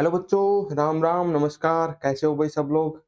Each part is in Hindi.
हेलो बच्चों, राम राम, नमस्कार। कैसे हो भाई सब लोग?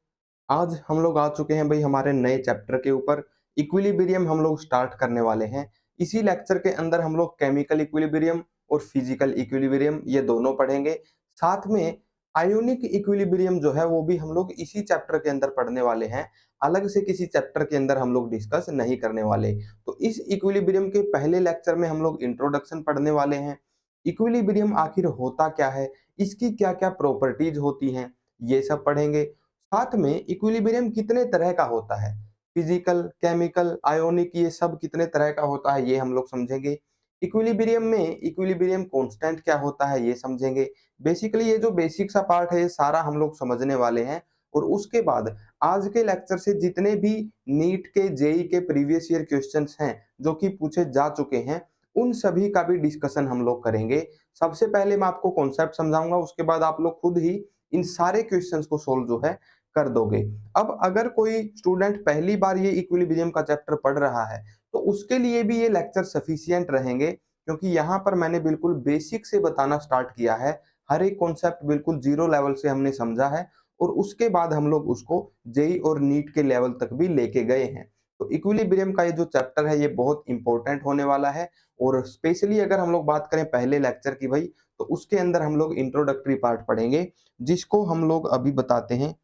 आज हम लोग आ चुके हैं भाई हमारे नए चैप्टर के ऊपर। इक्विलिब्रियम हम लोग स्टार्ट करने वाले हैं। इसी लेक्चर के अंदर हम लोग केमिकल इक्विलिब्रियम और फिजिकल इक्विलिब्रियम ये दोनों पढ़ेंगे। साथ में आयोनिक इक्विलिब्रियम जो है वो भी हम लोग इसी चैप्टर के अंदर पढ़ने वाले हैं। अलग से किसी चैप्टर के अंदर हम लोग डिस्कस नहीं करने वाले। तो इस इक्विलिब्रियम के पहले लेक्चर में हम लोग इंट्रोडक्शन पढ़ने वाले हैं। इक्विलिब्रियम आखिर होता क्या है, इसकी क्या क्या प्रॉपर्टीज होती हैं, ये सब पढ़ेंगे। साथ में इक्विलिब्रियम कितने तरह का होता है, फिजिकल, केमिकल, आयोनिक, ये सब कितने तरह का होता है ये हम लोग समझेंगे। इक्विलिब्रियम में इक्विलिब्रियम कांस्टेंट क्या होता है ये समझेंगे। बेसिकली ये जो बेसिक सा पार्ट है ये सारा हम लोग समझने वाले हैं। और उसके बाद आज के लेक्चर से जितने भी नीट के, जेई के प्रीवियस ईयर क्वेश्चंस हैं जो कि पूछे जा चुके हैं, उन सभी का भी डिस्कशन हम लोग करेंगे। सबसे पहले मैं आपको कॉन्सेप्ट समझाऊंगा, उसके बाद आप लोग खुद ही इन सारे क्वेश्चंस को सोल्व जो है कर दोगे। अब अगर कोई स्टूडेंट पहली बार ये इक्विलिब्रियम का चैप्टर पढ़ रहा है तो उसके लिए भी ये लेक्चर सफिशिएंट रहेंगे, क्योंकि यहाँ पर मैंने बिल्कुल बेसिक से बताना स्टार्ट किया है। हर एक कॉन्सेप्ट बिल्कुल जीरो लेवल से हमने समझा है और उसके बाद हम लोग उसको जेई और नीट के लेवल तक भी लेके गए हैं। तो इक्विलिब्रियम का ये जो चैप्टर है ये बहुत इंपॉर्टेंट होने वाला है। और स्पेशली अगर हम लोग बात करें पहले लेक्चर की भाई, तो उसके अंदर हम लोग इंट्रोडक्टरी पार्ट पढ़ेंगे, जिसको हम लोग अभी बताते हैं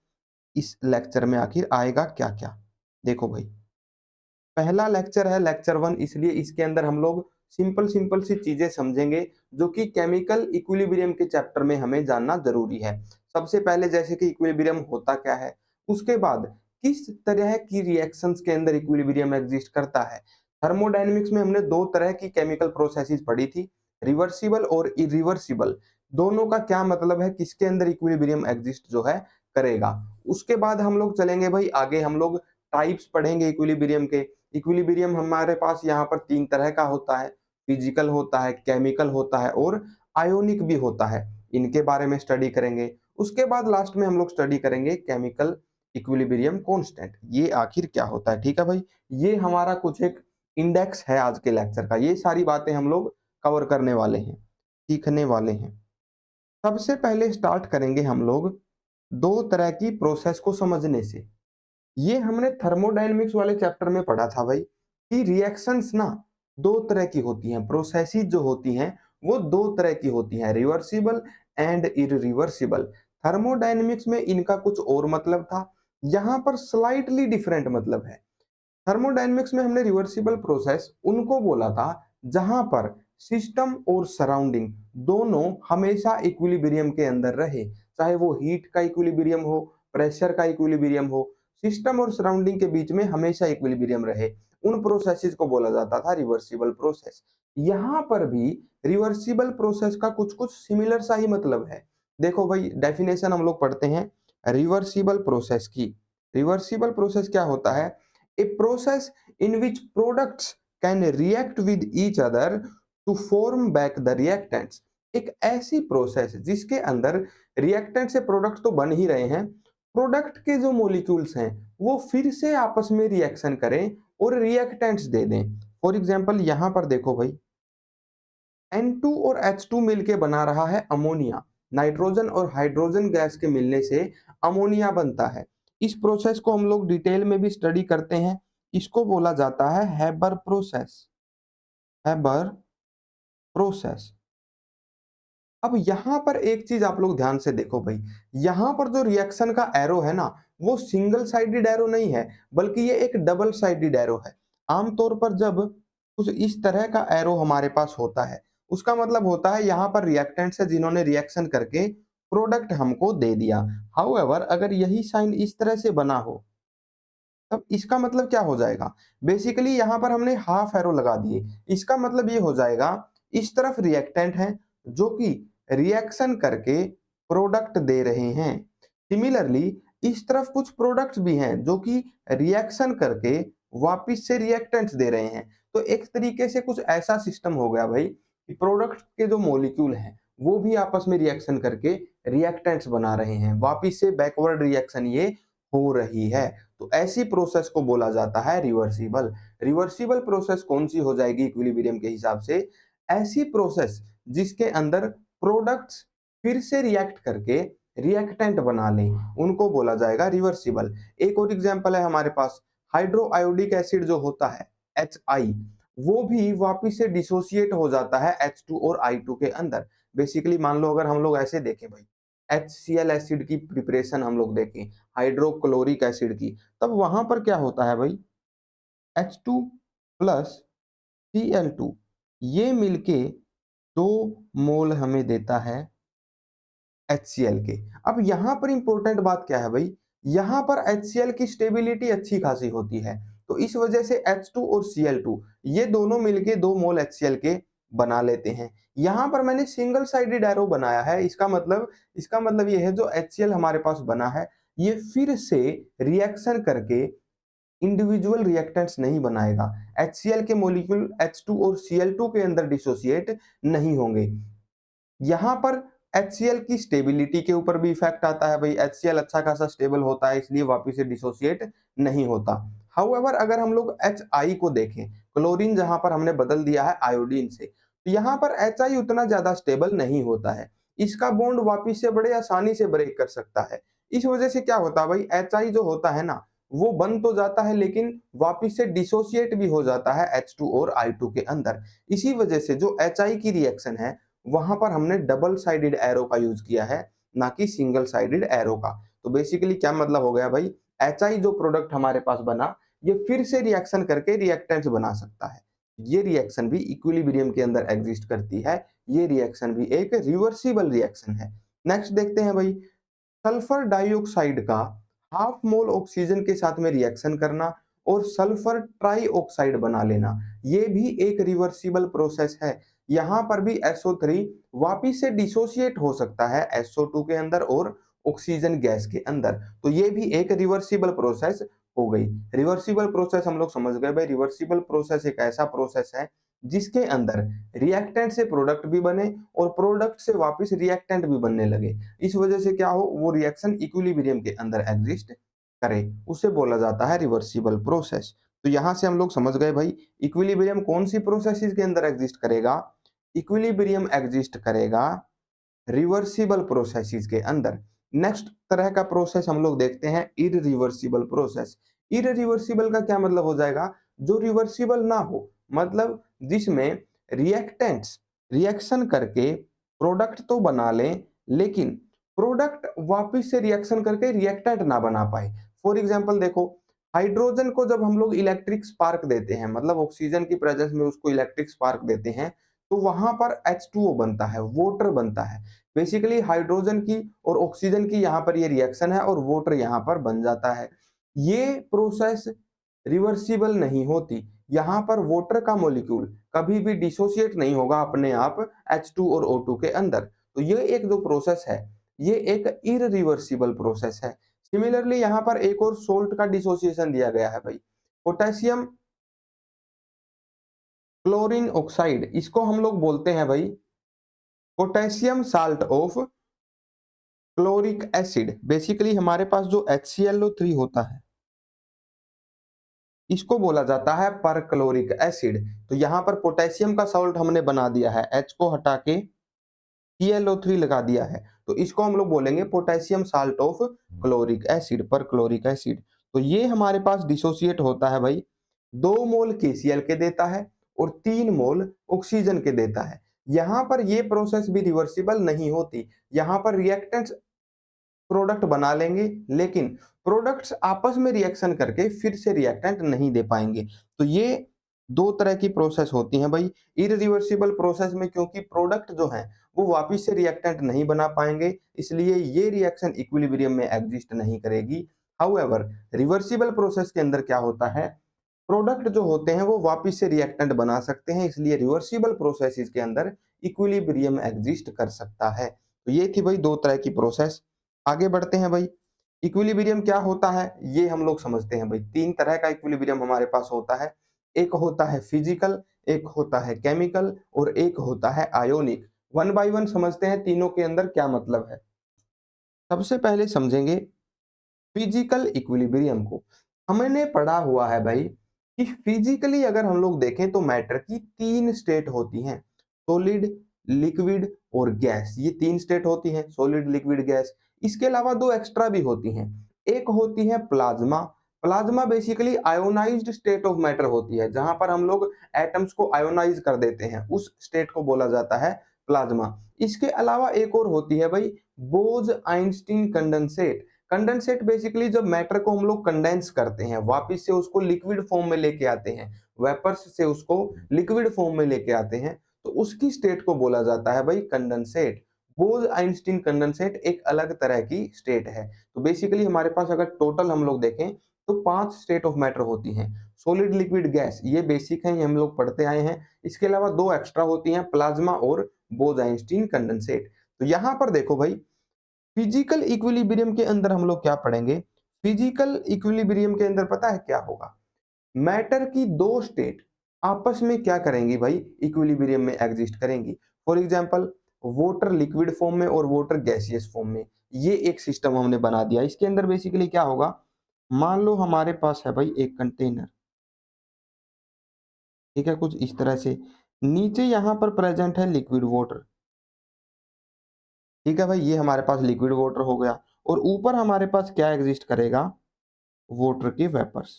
इस लेक्चर में आखिर आएगा क्या क्या। देखो भाई, पहला लेक्चर है लेक्चर वन, इसलिए इसके अंदर हम लोग सिंपल सिंपल सी चीजें समझेंगे जो कि केमिकल इक्विलिब्रियम के चैप्टर में हमें जानना जरूरी है। सबसे पहले जैसे कि इक्विलिब्रियम होता क्या है, उसके बाद किस तरह की रिएक्शंस के अंदर इक्विलिब्रियम एग्जिस्ट करता है। थर्मोडायनेमिक्स में हमने दो तरह की केमिकल प्रोसेसेस पढ़ी थी, रिवर्सिबल और इरिवर्सिबल। दोनों का क्या मतलब है, किसके अंदर इक्विलिब्रियम एग्जिस्ट जो है करेगा। उसके बाद हम लोग चलेंगे भाई आगे, हम लोग टाइप्स पढ़ेंगे इक्विलिब्रियम के। इक्विलिब्रियम हमारे पास यहाँ पर तीन तरह का होता है, फिजिकल होता है, केमिकल होता है और आयोनिक भी होता है। इनके बारे में स्टडी करेंगे। उसके बाद लास्ट में हम लोग स्टडी करेंगे केमिकल इक्विलिब्रियम कांस्टेंट, ये आखिर क्या होता है। ठीक है भाई, ये हमारा कुछ एक इंडेक्स है आज के लेक्चर का। ये सारी बातें हम लोग कवर करने वाले हैं, सीखने वाले हैं। सबसे पहले स्टार्ट करेंगे हम लोग दो तरह की प्रोसेस को समझने से। ये हमने थर्मोडायनेमिक्स वाले चैप्टर में पढ़ा था भाई कि रिएक्शंस ना दो तरह की होती हैं, प्रोसेसेस जो होती हैं वो दो तरह की होती हैं, रिवर्सिबल एंड इरिवर्सिबल। थर्मोडायनेमिक्स में इनका कुछ और मतलब था, यहाँ पर स्लाइटली डिफरेंट मतलब है। थर्मोडायनेमिक्स में हमने रिवर्सिबल प्रोसेस उनको बोला था जहां पर सिस्टम और सराउंडिंग दोनों हमेशा इक्विलिब्रियम के अंदर रहे, चाहे वो हीट का इक्विलिब्रियम हो, प्रेशर का इक्विलिब्रियम हो, सिस्टम और सराउंडिंग के बीच में हमेशा इक्विलिब्रियम रहे। उन प्रोसेसेस को बोला जाता था रिवर्सिबल प्रोसेस। यहाँ पर भी रिवर्सिबल प्रोसेस का कुछ कुछ सिमिलर सा ही मतलब है। देखो भाई, डेफिनेशन हम लोग पढ़ते हैं रिवर्सिबल प्रोसेस की। रिवर्सिबल प्रोसेस क्या होता है? A process in which products can react with each other to form back the reactants। एक ऐसी प्रोसेस जिसके अंदर रिएक्टेंट से प्रोडक्ट तो बन ही रहे हैं, प्रोडक्ट के जो मॉलिक्यूल्स हैं वो फिर से आपस में रिएक्शन करें और रिएक्टेंट्स दे दें। फॉर एग्जांपल यहां पर देखो भाई, N2 और H2 मिलके बना रहा है अमोनिया। नाइट्रोजन और हाइड्रोजन गैस के मिलने से अमोनिया बनता है। इस प्रोसेस को हम लोग डिटेल में भी स्टडी करते हैं। इसको बोला जाता है हैबर प्रोसेस। Haber process. अब यहाँ पर एक चीज आप लोग ध्यान से देखो भाई, यहाँ पर जो रिएक्शन का एरो है ना, वो सिंगल साइडेड एरो नहीं है, बल्कि ये एक डबल साइडेड एरो है। आमतौर पर जब कुछ इस तरह का एरो हमारे पास होता है, उसका मतलब होता है यहाँ पर रिएक्टेंट्स है जिन्होंने रिएक्शन करके प्रोडक्ट हमको दे दिया। हाउएवर अगर यही साइन इस तरह से बना हो, तब इसका मतलब क्या हो जाएगा? बेसिकली यहाँ पर हमने हाफ एरो लगा दिए, इसका मतलब ये हो जाएगा इस तरफ रिएक्टेंट है जो कि रिएक्शन करके प्रोडक्ट दे रहे हैं। सिमिलरली इस तरफ कुछ प्रोडक्ट्स भी हैं जो कि रिएक्शन करके वापिस से रिएक्टेंट्स दे रहे हैं। तो एक तरीके से कुछ ऐसा सिस्टम हो गया भाई कि प्रोडक्ट के जो मॉलिक्यूल हैं वो भी आपस में रिएक्शन करके रिएक्टेंट्स बना रहे हैं, वापिस से बैकवर्ड रिएक्शन ये हो रही है। तो ऐसी प्रोसेस को बोला जाता है रिवर्सिबल। रिवर्सिबल प्रोसेस कौन सी हो जाएगी इक्विलिब्रियम के हिसाब से? ऐसी प्रोसेस जिसके अंदर प्रोडक्ट्स फिर से रिएक्ट करके रिएक्टेंट बना लें, उनको बोला जाएगा रिवर्सिबल। एक और एग्जांपल है हमारे पास, हाइड्रोआयोडिक एसिड जो होता है HI, वो भी वापस से डिसोसिएट हो जाता है H2 और I2 के अंदर। बेसिकली मान लो अगर हम लोग ऐसे देखें भाई, HCl एसिड की प्रिपरेशन हम लोग देखें, हाइड्रोक्लोरिक एसिड की, तब वहां पर क्या होता है भाई, H2 प्लस Cl2, ये मिलके 2 मोल हमें देता है HCl के। अब यहाँ पर इंपॉर्टेंट बात क्या है भाई, यहाँ पर HCl की स्टेबिलिटी अच्छी खासी होती है, तो इस वजह से H2 और Cl2 ये दोनों मिलके 2 मोल HCl के बना लेते हैं। यहाँ पर मैंने सिंगल साइडेड एरो बनाया है, इसका मतलब ये है जो HCl हमारे पास बना है, ये फिर से रिएक्शन करके इंडिविजुअल रिएक्टेंट्स नहीं बनाएगा। HCl के मॉलिक्यूल H2 और Cl2 के अंदर डिसोसिएट नहीं होंगे। यहाँ पर HCl की स्टेबिलिटी के ऊपर भी इफेक्ट आता है भाई, HCl अच्छा खासा स्टेबल होता है इसलिए वापस से डिसोसिएट नहीं होता। हाउएवर अगर हम लोग HI को देखें, क्लोरीन जहां पर हमने बदल दिया है आयोडीन से, तो यहाँ पर HI उतना ज्यादा स्टेबल नहीं होता है, इसका बॉन्ड वापस से बड़े आसानी से ब्रेक कर सकता है। इस वजह से क्या होता है भाई, HI जो होता है ना, वो बन तो जाता है लेकिन वापस से डिसोसिएट भी हो जाता है H2 और I2 के अंदर। इसी वजह से जो HI की रिएक्शन है वहां पर हमने डबल साइडेड एरो का यूज किया है, ना कि सिंगल साइडेड एरो का। तो बेसिकली क्या मतलब हो गया भाई, HI जो प्रोडक्ट हमारे पास बना, ये फिर से रिएक्शन करके रिएक्टेंट्स बना सकता है। ये रिएक्शन भी इक्विलिब्रियम के अंदर एग्जिस्ट करती है, ये रिएक्शन भी एक रिवर्सिबल रिएक्शन है। नेक्स्ट देखते हैं भाई, सल्फर डाइऑक्साइड का हाफ मोल ऑक्सीजन के साथ में रिएक्शन करना और सल्फर ट्राइऑक्साइड बना लेना, ये भी एक रिवर्सिबल प्रोसेस है। यहाँ पर भी SO3 वापिस से डिसोसिएट हो सकता है SO2 के अंदर और ऑक्सीजन गैस के अंदर, तो ये भी एक रिवर्सिबल प्रोसेस हो गई। रिवर्सिबल प्रोसेस हम लोग समझ गए भाई, रिवर्सिबल प्रोसेस एक ऐसा प्रोसेस है जिसके अंदर रिएक्टेंट से प्रोडक्ट भी बने और प्रोडक्ट से वापस रिएक्टेंट भी बनने लगे। इस वजह से क्या हो, वो रिएक्शन इक्विलिब्रियम के अंदर एग्जिस्ट करे, उसे बोला जाता है रिवर्सिबल प्रोसेस। तो यहां से हम लोग समझ गए भाई, इक्विलिब्रियम कौन सी प्रोसेस के अंदर एग्जिस्ट करेगा, इक्विलिब्रियम एग्जिस्ट करेगा रिवर्सिबल प्रोसेसेस के अंदर। नेक्स्ट तरह का प्रोसेस हम लोग देखते हैं इररिवर्सिबल प्रोसेस। इररिवर्सिबल का क्या मतलब हो जाएगा, जो रिवर्सिबल ना हो, मतलब जिसमें रिएक्टेंट्स रिएक्शन करके प्रोडक्ट तो बना लें लेकिन प्रोडक्ट वापस से रिएक्शन करके रिएक्टेंट ना बना पाए। फॉर एग्जांपल देखो, हाइड्रोजन को जब हम लोग इलेक्ट्रिक स्पार्क देते हैं, मतलब ऑक्सीजन की प्रेजेंस में उसको इलेक्ट्रिक स्पार्क देते हैं, तो वहां पर H2O बनता है, वाटर बनता है। बेसिकली हाइड्रोजन की और ऑक्सीजन की यहाँ पर ये रिएक्शन है और वाटर यहाँ पर बन जाता है। ये प्रोसेस रिवर्सिबल नहीं होती, यहाँ पर वाटर का मॉलिक्यूल कभी भी डिसोसिएट नहीं होगा अपने आप H2 और O2 के अंदर। तो ये एक जो प्रोसेस है, ये एक इररिवर्सिबल प्रोसेस है। सिमिलरली यहाँ पर एक और सोल्ट का डिसोसिएशन दिया गया है भाई, पोटेशियम क्लोरीन ऑक्साइड, इसको हम लोग बोलते हैं भाई potassium salt of chloric acid. Basically हमारे पास जो HClO3 होता है, इसको बोला जाता है परक्लोरिक एसिड। तो यहाँ पर पोटेशियम का सॉल्ट हमने बना दिया है, H को हटा के ClO3 लगा दिया है, तो इसको हम लोग बोलेंगे potassium salt of chloric acid, perchloric acid. तो ये हमारे पास डिसोसिएट होता है भाई, 2 मोल KCl के देता है और 3 मोल ऑक्सीजन के देता है। यहाँ पर ये प्रोसेस भी रिवर्सिबल नहीं होती, यहाँ पर रिएक्टेंट्स प्रोडक्ट बना लेंगे लेकिन प्रोडक्ट्स आपस में रिएक्शन करके फिर से रिएक्टेंट नहीं दे पाएंगे। तो ये 2 तरह की प्रोसेस होती हैं भाई। इररिवर्सिबल प्रोसेस में क्योंकि प्रोडक्ट जो है वो वापस से रिएक्टेंट नहीं बना पाएंगे, इसलिए ये रिएक्शन इक्विलिब्रियम में एग्जिस्ट नहीं करेगी। हाउएवर रिवर्सिबल प्रोसेस के अंदर क्या होता है, प्रोडक्ट जो होते हैं वो वापस से रिएक्टेंट बना सकते हैं, इसलिए रिवर्सिबल प्रोसेसेस के अंदर इक्विलिब्रियम एग्जिस्ट कर सकता है। तो ये थी भाई 2 तरह की प्रोसेस। आगे बढ़ते हैं भाई, इक्विलिब्रियम क्या होता है ये हम लोग समझते हैं भाई। 3 तरह का इक्विलिब्रियम हमारे पास होता है, एक होता है फिजिकल, एक होता है केमिकल और एक होता है आयोनिक। वन बाय वन समझते हैं तीनों के अंदर क्या मतलब है। सबसे पहले समझेंगे फिजिकल इक्विलिब्रियम को। हमने पढ़ा हुआ है भाई कि फिजिकली अगर हम लोग देखें तो मैटर की 3 स्टेट होती हैं, सॉलिड, लिक्विड और गैस, ये 3 स्टेट होती हैं, सॉलिड, लिक्विड, गैस। इसके अलावा 2 एक्स्ट्रा भी होती हैं। एक होती है plasma. Plasma basically ionised state of matter होती है, जहां पर हम लोग एटम्स को आयोनाइज कर देते हैं, उस स्टेट को बोला जाता है प्लाज्मा। इसके अलावा एक और होती है भाई बोज-आइंस्टीन कंडेंसेट। कंडेंसेट बेसिकली जब मैटर को हम लोग कंडेंस करते हैं, वापिस से उसको लिक्विड फॉर्म में लेके आते हैं, वेपर्स से उसको लिक्विड फॉर्म में लेके आते हैं, तो उसकी स्टेट को बोला जाता है भाई कंडेंसेट। बोज आइंस्टीन कंडेंसेट एक अलग तरह की स्टेट है। तो बेसिकली हमारे पास अगर टोटल हम लोग देखें तो 5 स्टेट ऑफ मैटर होती हैं। सॉलिड, लिक्विड, गैस, ये बेसिक है, ये हम लोग पढ़ते आए हैं। इसके अलावा 2 एक्स्ट्रा होती हैं, प्लाज्मा और बोज आइंस्टीन कंडेंसेट। तो यहां पर देखो भाई, फिजिकल इक्विलिब्रियम के अंदर हम लोग क्या पढ़ेंगे? फिजिकल इक्विलिब्रियम के अंदर पता है क्या होगा? मैटर की 2 स्टेट आपस में क्या करेंगी भाई? इक्विलिब्रियम में एग्जिस्ट करेंगी। For example water liquid form में और वाटर गैसियस फॉर्म में, ये एक सिस्टम हमने बना दिया। इसके अंदर बेसिकली क्या होगा? मान लो हमारे पास है भाई एक कंटेनर, ठीक है, कुछ इस तरह से। नीचे यहां पर प्रेजेंट है लिक्विड वाटर, ठीक है भाई, ये हमारे पास लिक्विड वाटर हो गया। और ऊपर हमारे पास क्या एग्जिस्ट करेगा? वाटर के वेपर्स,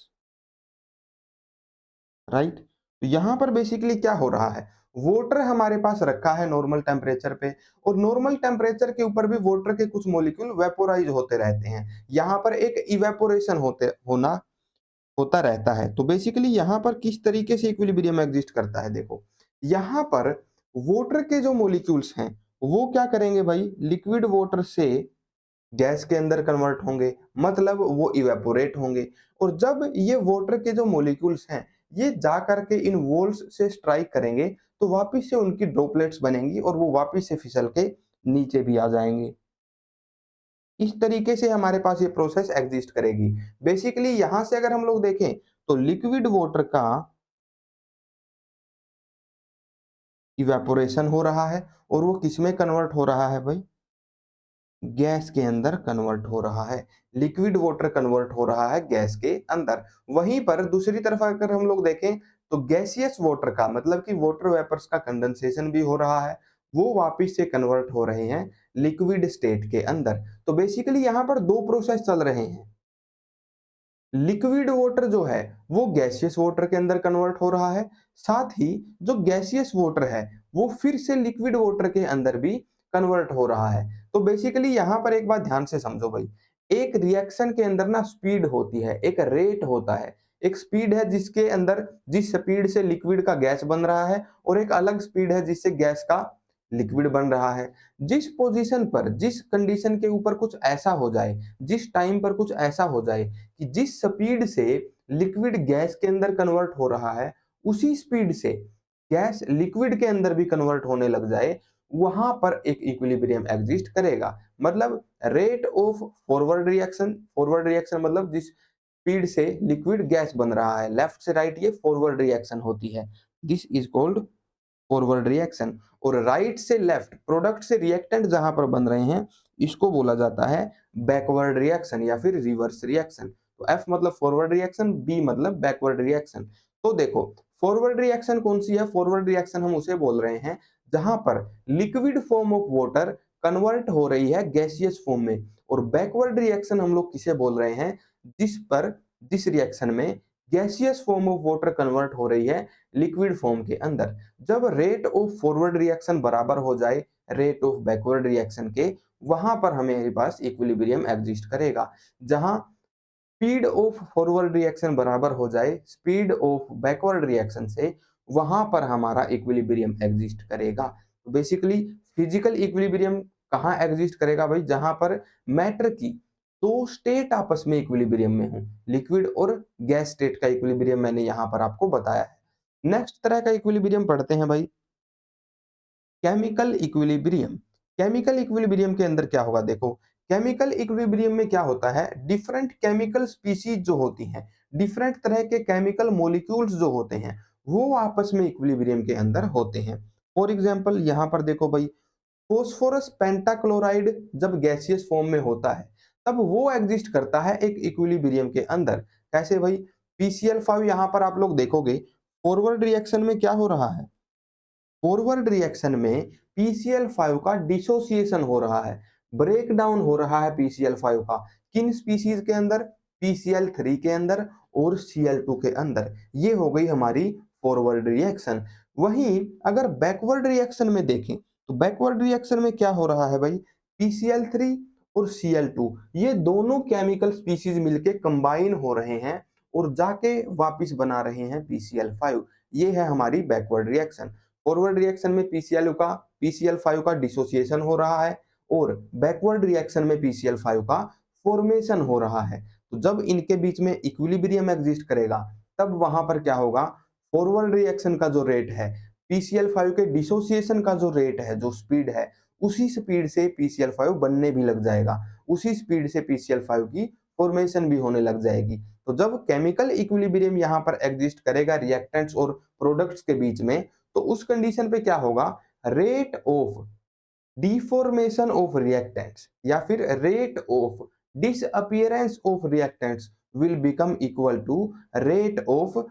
राइट। तो यहां पर बेसिकली क्या हो रहा है? वाटर हमारे पास रखा है नॉर्मल टेम्परेचर पे, और नॉर्मल टेम्परेचर के ऊपर भी वाटर के कुछ मॉलिक्यूल वेपोराइज होते रहते हैं। यहां पर एक इवेपोरेशन होता रहता है। तो बेसिकली यहां पर किस तरीके से इक्विलिब्रियम एग्जिस्ट करता है? देखो, यहां पर वाटर के जो मॉलिक्यूल्स हैं वो क्या करेंगे भाई? लिक्विड वाटर से गैस के अंदर कन्वर्ट होंगे, मतलब वो इवेपोरेट होंगे। और जब ये वाटर के जो मॉलिक्यूल्स हैं ये जा करके इन वॉल्स से स्ट्राइक करेंगे, तो वापस से उनकी ड्रॉपलेट्स बनेंगी और वो वापस से फिसल के नीचे भी आ जाएंगे। इस तरीके से हमारे पास ये प्रोसेस एग्जिस्ट करेगी। बेसिकली यहां से अगर हम लोग देखें तो लिक्विड वाटर का इवेपोरेशन हो रहा है, और वो किस में कन्वर्ट हो रहा है भाई? गैस के अंदर कन्वर्ट हो रहा है। लिक्विड वाटर कन्वर्ट हो रहा है गैस के अंदर। वहीं पर दूसरी तरफ अगर हम लोग देखें तो गैसियस वाटर का मतलब कि वाटर वेपर्स का कंडेंसेशन भी हो रहा है, वो वापस से कन्वर्ट हो रहे हैं लिक्विड स्टेट के अंदर। तो बेसिकली यहाँ पर 2 प्रोसेस चल रहे हैं। लिक्विड वाटर जो है वो गैसियस वाटर के अंदर कन्वर्ट हो रहा है, साथ ही जो गैसियस वाटर है वो फिर से लिक्विड वाटर के अंदर भी कन्वर्ट हो रहा है। तो बेसिकली यहां पर एक बात ध्यान से समझो भाई, एक रिएक्शन के अंदर ना स्पीड होती है, एक रेट होता है। एक स्पीड है जिसके अंदर जिस स्पीड से लिक्विड का गैस बन रहा है, और एक अलग स्पीड है जिससे गैस का लिक्विड बन रहा है। जिस पोजीशन पर, जिस कंडीशन के ऊपर कुछ ऐसा हो जाए, जिस टाइम पर कुछ ऐसा हो जाए कि जिस स्पीड से लिक्विड गैस के अंदर कन्वर्ट हो रहा है, उसी स्पीड से गैस लिक्विड के अंदर भी कन्वर्ट होने लग जाए, वहां पर एक इक्विलिब्रियम एग्जिस्ट करेगा। मतलब रेट ऑफ फॉरवर्ड रिएक्शन मतलब जिस स्पीड से लिक्विड गैस बन रहा है, लेफ्ट से राइट ये फॉरवर्ड रिएक्शन होती है, this is called forward reaction. और राइट से लेफ्ट प्रोडक्ट से रिएक्टेंट जहां पर बन रहे हैं, इसको बोला जाता है बैकवर्ड रिएक्शन या फिर रिवर्स रिएक्शन। तो एफ मतलब फॉरवर्ड रिएक्शन, बी मतलब बैकवर्ड रिएक्शन। तो देखो, फॉरवर्ड रिएक्शन कौन सी है? फॉरवर्ड रिएक्शन हम उसे बोल रहे हैं जहां पर liquid form of water convert हो रही है गैसियस फॉर्म में। और बैकवर्ड रिएक्शन हम लोग किसे बोल रहे हैं? जिस रिएक्शन में gaseous form of water convert हो रही है लिक्विड फॉर्म के अंदर। जब रेट ऑफ फॉरवर्ड रिएक्शन बराबर हो जाए रेट ऑफ बैकवर्ड रिएक्शन के, वहां पर हमारे पास इक्विलिब्रियम एग्जिस्ट करेगा। जहां स्पीड ऑफ फॉरवर्ड रिएक्शन बराबर हो जाए स्पीड ऑफ बैकवर्ड रिएक्शन से, वहां पर हमारा इक्विलिब्रियम एग्जिस्ट करेगा। तो बेसिकली फिजिकल इक्विलिब्रियम कहाँ एग्जिस्ट करेगा भाई? जहां पर मैटर की 2 स्टेट आपस में इक्विलिब्रियम में हो, लिक्विड और गैस स्टेट का इक्विलिब्रियम मैंने यहां पर आपको बताया है। नेक्स्ट तरह का इक्विलिब्रियम पढ़ते हैं भाई, केमिकल इक्विलिब्रियम। केमिकल इक्विलिब्रियम के अंदर क्या होगा? देखो, केमिकल इक्विलिब्रियम में क्या होता है? डिफरेंट केमिकल स्पीशीज जो होती हैं, डिफरेंट तरह के केमिकल मॉलिक्यूल्स जो होते हैं, वो आपस में इक्विलिब्रियम के अंदर होते हैं। फॉर एग्जांपल यहां पर देखो भाई, फोस्फोरस पेंटाक्लोराइड जब गैसियस फॉर्म में होता है, तब वो एग्जिस्ट करता है एक इक्विलिब्रियम के अंदर। कैसे भाई? PCl5 यहां पर आप लोग देखोगे, फॉरवर्ड रिएक्शन में क्या हो रहा है? फॉरवर्ड रिएक्शन में PCl5 का डिसोसिएशन हो रहा है, ब्रेक डाउन हो रहा है PCl5 का। किन स्पीसीज के अंदर? PCl3 के अंदर और Cl2 के अंदर। ये हो गई हमारी फॉरवर्ड रिएक्शन। वहीं अगर बैकवर्ड रिएक्शन में देखें तो बैकवर्ड रिएक्शन में क्या हो रहा है भाई? PCl3 और Cl2 ये दोनों केमिकल स्पीसीज मिलके कंबाइन हो रहे हैं और जाके वापिस बना रहे हैं PCl5। ये है हमारी बैकवर्ड रिएक्शन। फॉरवर्ड रिएक्शन में PCl5 का डिसोसिएशन हो रहा है और बैकवर्ड रिएक्शन में PCl5 का फॉर्मेशन हो रहा है। तो जब इनके बीच में इक्विलिब्रियम एग्जिस्ट करेगा तब वहां पर क्या होगा? फॉरवर्ड रिएक्शन का जो रेट है, PCl5 के डिसोसिएशन का जो रेट है, जो स्पीड है, उसी स्पीड से PCl5 बनने भी लग जाएगा, उसी स्पीड से PCl5 की फॉर्मेशन भी होने लग जाएगी। तो जब केमिकल इक्विलिब्रियम यहाँ पर एग्जिस्ट करेगा रिएक्टेंट्स और प्रोडक्ट्स के बीच में, तो उस कंडीशन पे क्या होगा? Rate of deformation of reactants या फिर rate of disappearance of reactants will become equal to rate of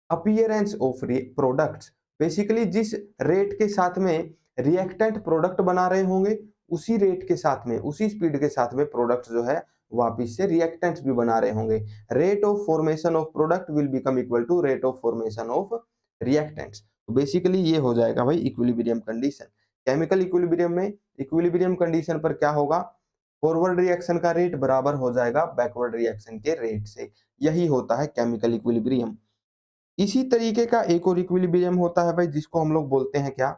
appearance of products. Basically जिस रेट के साथ में रिएक्टेंट प्रोडक्ट बना रहे होंगे, उसी रेट के साथ में, उसी स्पीड के साथ में प्रोडक्ट जो है वापिस से रिएक्टेंट्स भी बना रहे होंगे। Rate of formation of product will become equal to rate of formation of reactants. तो बेसिकली ये हो जाएगा भाई इक्विलिब्रियम कंडीशन। केमिकल इक्विलिब्रियम में इक्विलिब्रियम कंडीशन पर क्या होगा? फॉरवर्ड रिएक्शन का रेट बराबर हो जाएगा बैकवर्ड रिएक्शन के रेट से। यही होता है केमिकल इक्विलिब्रियम। इसी तरीके का एक और इक्विलिब्रियम होता है भाई, जिसको हम लोग बोलते हैं क्या?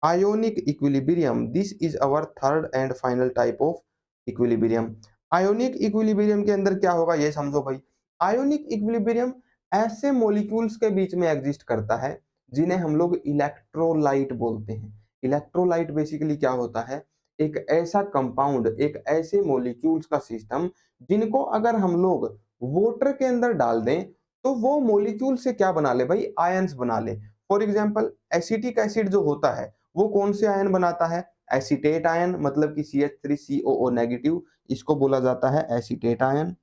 Ionic equilibrium. This is our third and final type of equilibrium. Ionic equilibrium के अंदर क्या होगा ये समझो भाई। आयोनिक इक्विलिब्रियम ऐसे मॉलिक्यूल्स के बीच में एग्जिस्ट करता है जिन्हें हम लोग इलेक्ट्रोलाइट बोलते हैं। इलेक्ट्रोलाइट बेसिकली क्या होता है? एक ऐसा कंपाउंड, एक ऐसे मॉलिक्यूल्स का सिस्टम जिनको अगर हम लोग वाटर के अंदर डाल दें तो वो मॉलिक्यूल से क्या बना ले भाई? आयंस बना ले। फॉर एग्जांपल एसिटिक एसिड जो होता है वो कौन से आयन बनाता है? एसीटेट आयन, मतलब कि CH3COO नेगेटिव, इसको बोला जाता है एसीटेट आयन।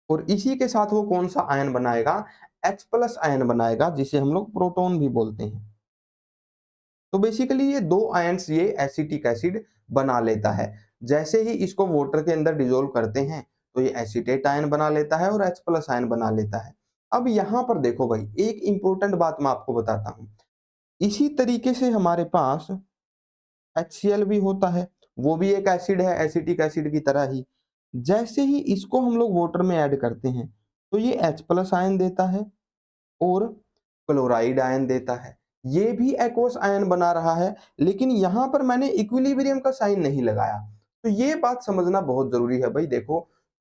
और इसी के साथ वो कौन सा आयन बनाएगा? H+ आयन बनाएगा, जिसे हम लोग प्रोटॉन भी बोलते हैं। तो बेसिकली ये दो आयंस ये एसिटिक एसिड बना लेता है। जैसे ही इसको वाटर के अंदर डिसोल्व करते हैं तो ये एसीटेट आयन बना लेता है और H+ आयन बना लेता है। अब यहाँ पर देखो भाई, एक इंपॉर्टेंट बात मैं आपको बताता हूँ। इसी तरीके से हमारे पास HCl भी होता है, वो भी एक एसिड है, एसिटिक एसिड की तरह ही। जैसे ही इसको हम लोग वाटर में ऐड करते हैं तो ये H+ आयन देता है और क्लोराइड आयन देता है। ये भी एक्वस आयन बना रहा है, लेकिन यहां पर मैंने इक्विलिब्रियम का साइन नहीं लगाया। तो ये बात समझना बहुत जरूरी है भाई। देखो,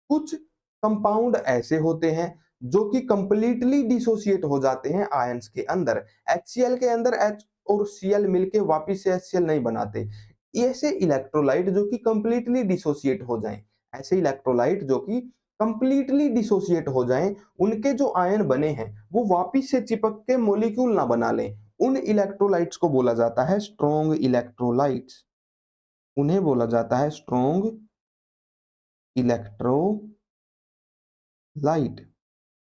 कुछ कंपाउंड ऐसे होते हैं जो कि कंप्लीटली डिसोसिएट हो जाते हैं आयंस के अंदर। HCl के अंदर H और Cl मिलके वापिस से HCl नहीं बनाते। ऐसे इलेक्ट्रोलाइट जो कि कंप्लीटली डिसोसिएट हो जाएं, ऐसे इलेक्ट्रोलाइट जो कि कंप्लीटली डिसोसिएट हो जाएं, उनके जो आयन बने हैं वो वापिस से चिपक के मॉलिक्यूल ना बना लें, उन इलेक्ट्रोलाइट्स को बोला जाता है स्ट्रॉन्ग इलेक्ट्रोलाइट्स। उन्हें बोला जाता है स्ट्रॉन्ग इलेक्ट्रोलाइट।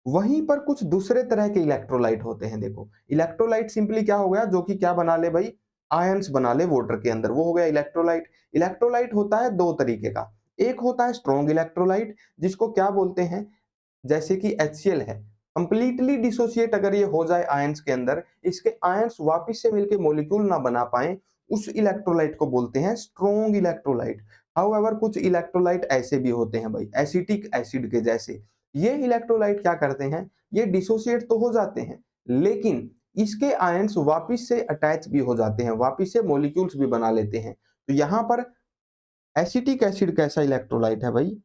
वहीं पर कुछ दूसरे तरह के इलेक्ट्रोलाइट होते हैं। देखो, इलेक्ट्रोलाइट सिंपली क्या हो गया? जो कि क्या बना ले भाई? आयंस बना ले वाटर के अंदर, वो हो गया इलेक्ट्रोलाइट। इलेक्ट्रोलाइट होता है दो तरीके का। एक होता है स्ट्रॉन्ग इलेक्ट्रोलाइट, जिसको क्या बोलते हैं? जैसे कि HCl है, कंप्लीटली डिसोसिएट अगर ये हो जाए आयंस के अंदर, इसके आयंस वापिस से मिलके मॉलिक्यूल ना बना पाए, उस इलेक्ट्रोलाइट को बोलते हैं स्ट्रॉन्ग इलेक्ट्रोलाइट। हाउएवर कुछ इलेक्ट्रोलाइट ऐसे भी होते हैं भाई, एसिटिक एसिड के जैसे। ये इलेक्ट्रोलाइट क्या करते हैं? ये डिसोसिएट तो हो जाते हैं, लेकिन इसके आयंस वापिस से अटैच भी हो जाते हैं, वापिस से मॉलिक्यूल्स भी बना लेते हैं। तो यहां पर एसिटिक एसिड कैसा इलेक्ट्रोलाइट है भाई?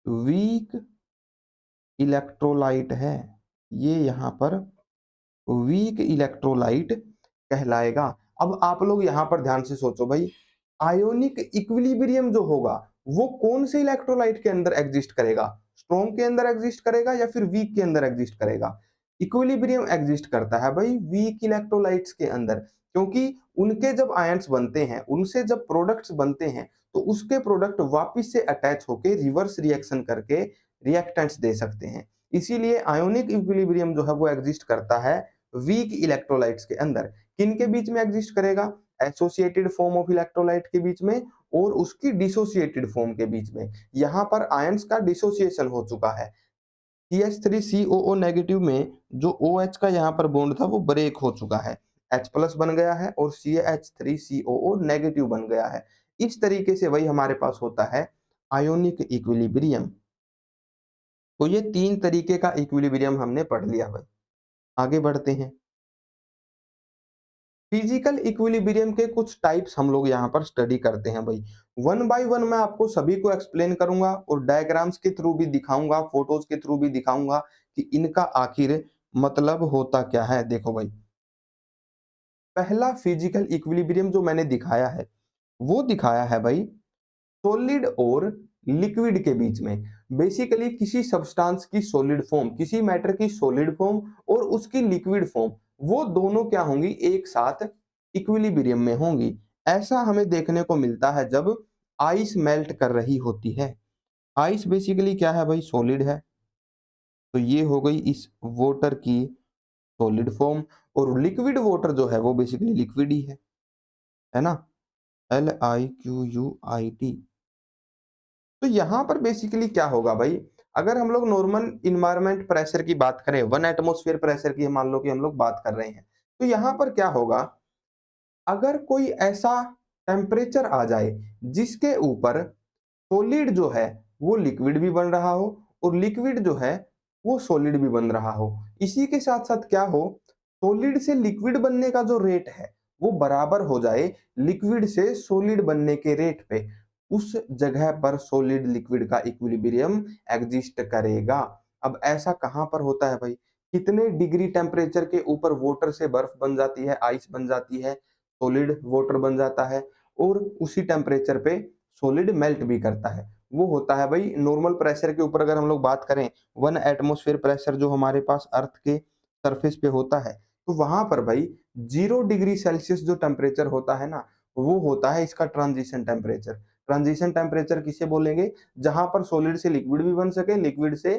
वीक इलेक्ट्रोलाइट है। ये यहाँ पर वीक इलेक्ट्रोलाइट कहलाएगा। अब आप लोग यहाँ पर ध्यान से सोचो भाई, आयोनिक इक्विलिब्रियम जो होगा वो कौन से इलेक्ट्रोलाइट के अंदर एग्जिस्ट करेगा? स्ट्रॉन्ग के अंदर एग्जिस्ट करेगा या फिर वीक के अंदर एग्जिस्ट करेगा? इक्विलिब्रियम एग्जिस्ट करता है भाई वीक इलेक्ट्रोलाइट्स के अंदर, क्योंकि उनके जब आयंस बनते हैं, उनसे जब प्रोडक्ट्स बनते हैं, तो उसके प्रोडक्ट वापिस से अटैच होके रिवर्स रिएक्शन करके रिएक्टेंट्स दे सकते हैं। इसीलिए आयोनिक इक्विलिब्रियम जो है वो एग्जिस्ट करता है वीक इलेक्ट्रोलाइट्स के अंदर। किन के बीच में एग्जिस्ट करेगा? एसोसिएटेड फॉर्म ऑफ इलेक्ट्रोलाइट के बीच में और उसकी डिसोसिएटेड फॉर्म के बीच में। यहाँ पर आयंस का डिसोसिएशन हो चुका है। CH3COO नेगेटिव में जो OH का यहाँ पर बॉन्ड था वो ब्रेक हो चुका है, H प्लस बन गया है और CH3COO नेगेटिव बन गया है। इस तरीके से वही हमारे पास होता है आयोनिक इक्विलिब्रियम। तो ये 3 तरीके का इक्विलिब्रियम हमने पढ़ लिया भाई। आगे बढ़ते हैं। फिजिकल इक्विलिब्रियम के कुछ टाइप्स हम लोग यहाँ पर स्टडी करते हैं भाई। वन बाय वन मैं आपको सभी को एक्सप्लेन करूंगा और डायग्राम्स के थ्रू भी दिखाऊंगा, फोटोज के थ्रू भी दिखाऊंगा कि इनका आखिर मतलब होता क्या है। देखो भाई, पहला फिजिकल इक्विलिब्रियम जो मैंने दिखाया है वो दिखाया है भाई सॉलिड और लिक्विड के बीच में। बेसिकली किसी सब्सटेंस की सॉलिड फॉर्म, किसी मैटर की सॉलिड फॉर्म और उसकी लिक्विड फॉर्म, वो दोनों क्या होंगी? एक साथ इक्विलिब्रियम में होंगी। ऐसा हमें देखने को मिलता है जब आइस मेल्ट कर रही होती है। आइस बेसिकली क्या है भाई? सॉलिड है। तो ये हो गई इस वाटर की सॉलिड फॉर्म, और लिक्विड वाटर जो है वो बेसिकली लिक्विड ही है ना? LIQUID। तो यहां पर बेसिकली क्या होगा भाई? अगर हम लोग नॉर्मल इन्वायरमेंट प्रेशर की बात करें, 1 एटमॉस्फेयर प्रेशर की मान लो कि हम लोग बात कर रहे हैं, तो यहां पर क्या होगा? अगर कोई ऐसा टेम्परेचर आ जाए जिसके ऊपर सॉलिड जो है वो लिक्विड भी बन रहा हो और लिक्विड जो है वो सॉलिड भी बन रहा हो, इसी के साथ साथ क्या हो, सॉलिड से लिक्विड बनने का जो रेट है वो बराबर हो जाए लिक्विड से सॉलिड बनने के रेट पे, उस जगह पर सॉलिड लिक्विड का इक्विलिब्रियम एग्जिस्ट करेगा। अब ऐसा कहां पर होता है भाई? कितने डिग्री टेम्परेचर के ऊपर वाटर से बर्फ बन जाती है, आइस बन जाती है, सॉलिड वाटर बन जाता है, और उसी टेम्परेचर पे सॉलिड मेल्ट भी करता है। वो होता है भाई नॉर्मल प्रेशर के ऊपर। अगर हम लोग बात करें 1 एटमॉस्फेयर प्रेशर जो हमारे पास अर्थ के सरफेस पे होता है, तो वहां पर भाई 0 डिग्री सेल्सियस जो टेम्परेचर होता है ना, वो होता है इसका ट्रांजिशन टेम्परेचर। ट्रांजिशन टेम्परेचर किसे बोलेंगे? जहां पर सॉलिड से लिक्विड भी बन सके, लिक्विड से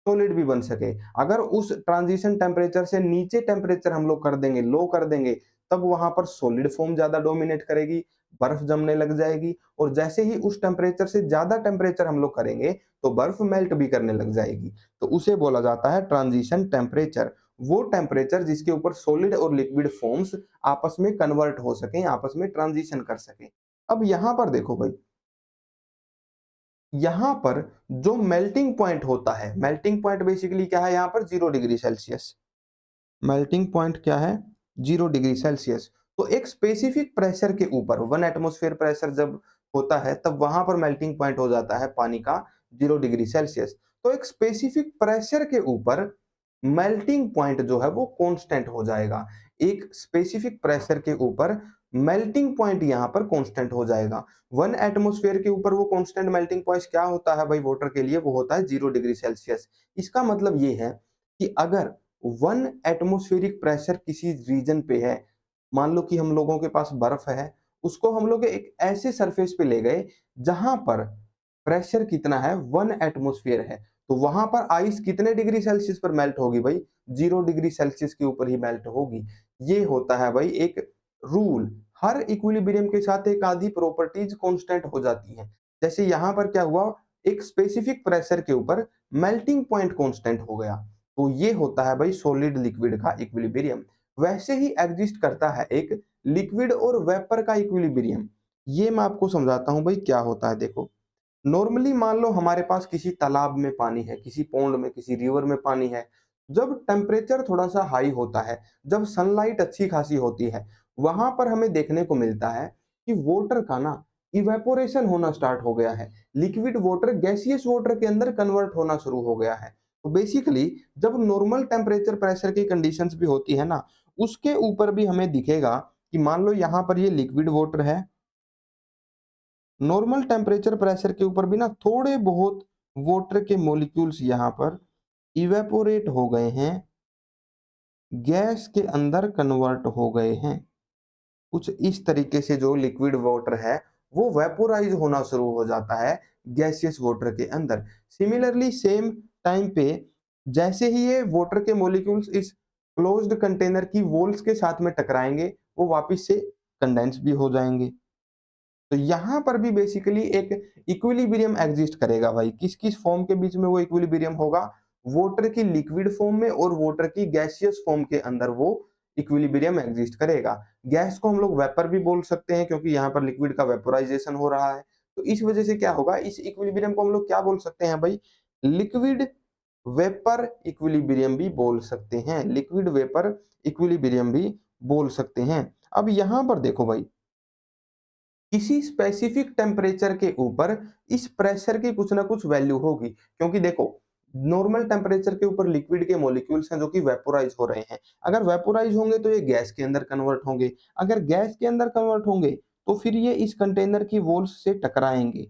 सॉलिड भी बन सके। अगर उस ट्रांजिशन टेम्परेचर से नीचे टेम्परेचर हम लोग कर देंगे, लो कर देंगे, तब वहां पर सॉलिड फॉर्म ज्यादा डोमिनेट करेगी, बर्फ जमने लग जाएगी, और जैसे ही उस टेम्परेचर से ज्यादा टेम्परेचर हम लोग करेंगे तो बर्फ मेल्ट भी करने लग जाएगी। तो उसे बोला जाता है ट्रांजिशन टेम्परेचर। वो टेम्परेचर जिसके ऊपर सॉलिड और लिक्विड फॉर्म्स आपस में कन्वर्ट हो सके, आपस में ट्रांजिशन कर सके। अब यहां पर देखो भाई, यहां पर जो मेल्टिंग पॉइंट होता है, मेल्टिंग पॉइंट बेसिकली क्या है? यहां पर 0 डिग्री सेल्सियस। मेल्टिंग पॉइंट क्या है? 0 डिग्री सेल्सियस। तो एक स्पेसिफिक प्रेशर के ऊपर, 1 एटमॉस्फेयर प्रेशर जब होता है तब वहां पर मेल्टिंग पॉइंट हो जाता है पानी का 0 डिग्री सेल्सियस। तो एक स्पेसिफिक प्रेशर के ऊपर मेल्टिंग पॉइंट जो है वो कांस्टेंट हो जाएगा। एक स्पेसिफिक प्रेशर के ऊपर मेल्टिंग पॉइंट यहाँ पर कांस्टेंट हो जाएगा। 1 एटमॉस्फेयर के ऊपर वो कांस्टेंट मेल्टिंग पॉइंट क्या होता है भाई वाटर के लिए? वो होता है 0 डिग्री सेल्सियस। इसका मतलब ये है कि अगर 1 एटमॉस्फेरिक प्रेशर किसी रीजन पे है, मान लो कि हम लोगों के पास बर्फ है, उसको हम लोग एक ऐसे सरफेस पे ले गए जहां पर प्रेशर कितना है? 1 एटमॉस्फेयर है, तो वहां पर आइस कितने डिग्री सेल्सियस पर मेल्ट होगी भाई? 0 डिग्री सेल्सियस के ऊपर ही मेल्ट होगी। ये होता है भाई एक रूल। हर इक्विलिब्रियम के साथ एक आधी प्रॉपर्टीज कांस्टेंट हो जाती हैं। जैसे यहां पर क्या हुआ, एक स्पेसिफिक प्रेशर के ऊपर मेल्टिंग पॉइंट कांस्टेंट हो गया, तो ये होता है भाई सॉलिड लिक्विड का इक्विलिब्रियम। वैसे ही एग्जिस्ट करता है एक लिक्विड और वेपर का इक्विलिब्रियम। ये मैं आपको समझाता हूं भाई क्या होता है। देखो, नॉर्मली मान लो हमारे पास किसी तालाब में पानी है, किसी पॉन्ड में, किसी रिवर में पानी है। जब टेम्परेचर थोड़ा सा हाई होता है, जब सनलाइट अच्छी खासी होती है, वहां पर हमें देखने को मिलता है कि वाटर का ना इवेपोरेशन होना स्टार्ट हो गया है। लिक्विड वाटर गैसियस वाटर के अंदर कन्वर्ट होना शुरू हो गया है। तो बेसिकली जब नॉर्मल टेम्परेचर प्रेशर की कंडीशंस भी होती है ना, उसके ऊपर भी हमें दिखेगा कि मान लो यहाँ पर ये लिक्विड वाटर है, नॉर्मल टेम्परेचर प्रेशर के ऊपर भी ना थोड़े बहुत वाटर के मॉलिक्यूल्स यहाँ पर इवेपोरेट हो गए हैं, गैस के अंदर कन्वर्ट हो गए हैं। कुछ इस तरीके से जो लिक्विड वाटर है वो वेपोराइज होना शुरू हो जाता है गैसियस वाटर के अंदर। सिमिलरली सेम टाइम पे जैसे ही ये वाटर के मॉलिक्यूल्स इस क्लोज्ड कंटेनर की वॉल्स के साथ में टकराएंगे, वो वापस से कंडेंस भी हो जाएंगे। तो यहाँ पर भी बेसिकली एक इक्विलिब्रियम एग्जिस्ट करेगा भाई। किस किस फॉर्म के बीच में वो इक्विलिब्रियम होगा? वाटर की लिक्विड फॉर्म में और वाटर की गैसियस फॉर्म के अंदर वो इक्विलिब्रियम एग्जिस्ट करेगा। गैस को हम लोग वेपर भी बोल सकते हैं, क्योंकि यहाँ पर लिक्विड का वेपोराइजेशन हो रहा है। तो इस वजह से क्या होगा, इस इक्विलिब्रियम को हम लोग क्या बोल सकते हैं भाई? लिक्विड वेपर इक्विलिब्रियम भी बोल सकते हैं। लिक्विड वेपर इक्विलिब्रियम भी बोल सकते हैं। अब यहाँ पर देखो भाई, किसी स्पेसिफिक टेम्परेचर के ऊपर इस प्रेशर की कुछ ना कुछ वैल्यू होगी, क्योंकि देखो नॉर्मल टेम्परेचर के ऊपर लिक्विड के मॉलिक्यूल्स हैं जो कि वेपोराइज हो रहे हैं। अगर वेपोराइज होंगे तो ये गैस के अंदर कन्वर्ट होंगे, अगर गैस के अंदर कन्वर्ट होंगे तो फिर ये इस कंटेनर की वॉल्स से टकराएंगे,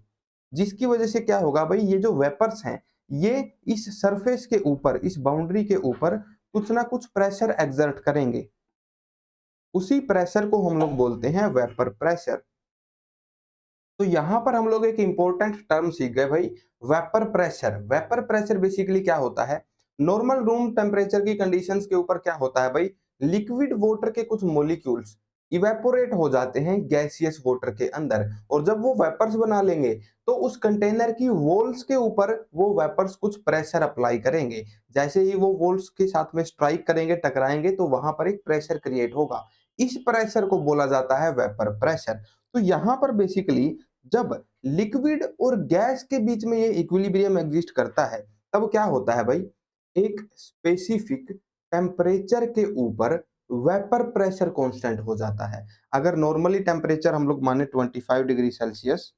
जिसकी वजह से क्या होगा भाई, ये जो वेपर्स हैं ये इस सरफेस के ऊपर, इस बाउंड्री के ऊपर कुछ ना कुछ प्रेशर एक्सर्ट करेंगे। उसी प्रेशर को हम लोग बोलते हैं वेपर प्रेशर। तो यहां पर हम लोग एक इंपॉर्टेंट टर्म सीख गए भाई, vapour pressure. Vapour pressure basically क्या होता है? नॉर्मल रूम टेम्परेचर की कंडीशंस के ऊपर क्या होता है भाई, लिक्विड वाटर के कुछ मॉलिक्यूल्स इवेपोरेट हो जाते हैं गैसियस वाटर के अंदर, और जब वो वेपर्स बना लेंगे तो उस कंटेनर की वॉल्स के ऊपर वो वेपर्स कुछ प्रेशर अप्लाई करेंगे। जैसे ही वो वॉल्स के साथ में स्ट्राइक करेंगे, टकराएंगे, तो वहां पर एक प्रेशर क्रिएट होगा। इस प्रेशर को बोला जाता है वेपर प्रेशर। तो यहां पर बेसिकली जब लिक्विड और गैस के बीच में ये इक्विलिब्रियम एग्जिस्ट करता है, तब क्या होता है भाई, एक स्पेसिफिक टेम्परेचर के ऊपर वेपर प्रेशर कांस्टेंट हो जाता है। अगर नॉर्मली टेम्परेचर हम लोग माने 25 डिग्री सेल्सियस,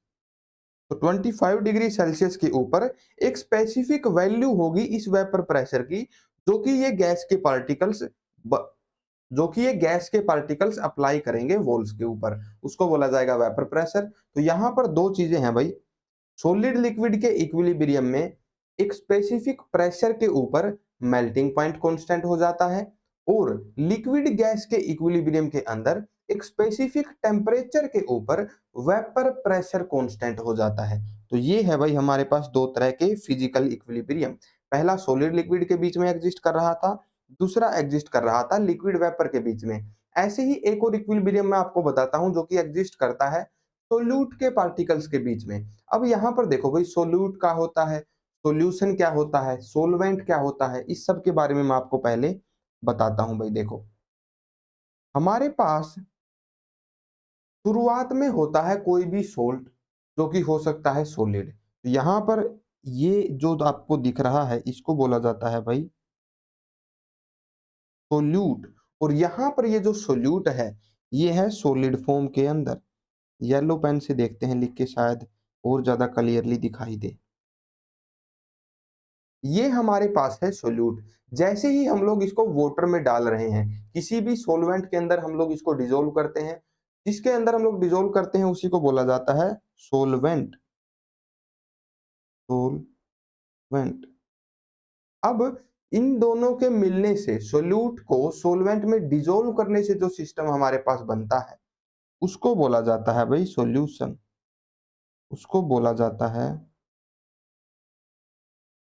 तो 25 डिग्री सेल्सियस के ऊपर एक स्पेसिफिक वैल्यू होगी इस वेपर प्रेशर की, जो कि ये गैस के पार्टिकल्स जो कि ये गैस के पार्टिकल्स अप्लाई करेंगे वॉल्स के ऊपर, उसको बोला जाएगा वेपर प्रेशर। तो यहां पर दो चीजें हैं भाई, सॉलिड लिक्विड के इक्विलिब्रियम में एक स्पेसिफिक प्रेशर के ऊपर मेल्टिंग पॉइंट कांस्टेंट हो जाता है, और लिक्विड गैस के इक्विलिब्रियम के अंदर एक स्पेसिफिक टेम्परेचर के ऊपर वेपर प्रेशर कांस्टेंट हो जाता है। तो ये है भाई हमारे पास दो तरह के फिजिकल इक्विलिब्रियम। पहला सॉलिड लिक्विड के बीच में एग्जिस्ट कर रहा था, दूसरा एग्जिस्ट कर रहा था लिक्विड वेपर के बीच में। ऐसे ही एक और इक्विलिब्रियम मैं आपको बताता हूं जो कि एग्जिस्ट करता है सोल्यूट के पार्टिकल्स के बीच में। अब यहाँ पर देखो भाई, सोल्यूट क्या होता है, सॉल्यूशन क्या होता है, सोलवेंट क्या होता है, इस सब के बारे में मैं आपको पहले बताता हूं भाई। देखो, हमारे पास शुरुआत में होता है कोई भी सोल्ट, जो कि हो सकता है सॉलिड। यहाँ पर ये जो आपको दिख रहा है इसको बोला जाता है भाई सोल्यूट। और यहाँ पर ये जो सोल्यूट है ये है सॉलिड फॉर्म के अंदर। येलो पेन से देखते हैं लिख के, शायद और ज्यादा क्लियरली दिखाई दे। ये हमारे पास है सोल्यूट। जैसे ही हम लोग इसको वाटर में डाल रहे हैं, किसी भी सॉल्वेंट के अंदर हम लोग इसको डिसॉल्व करते हैं, जिसके अंदर हम लोग डिसॉल्व करते हैं उसी को बोला जाता है सोलवेंट। सोलवेंट। अब इन दोनों के मिलने से, सोल्यूट को सोलवेंट में डिसॉल्व करने से जो सिस्टम हमारे पास बनता है उसको बोला जाता है भाई सॉल्यूशन। उसको बोला जाता है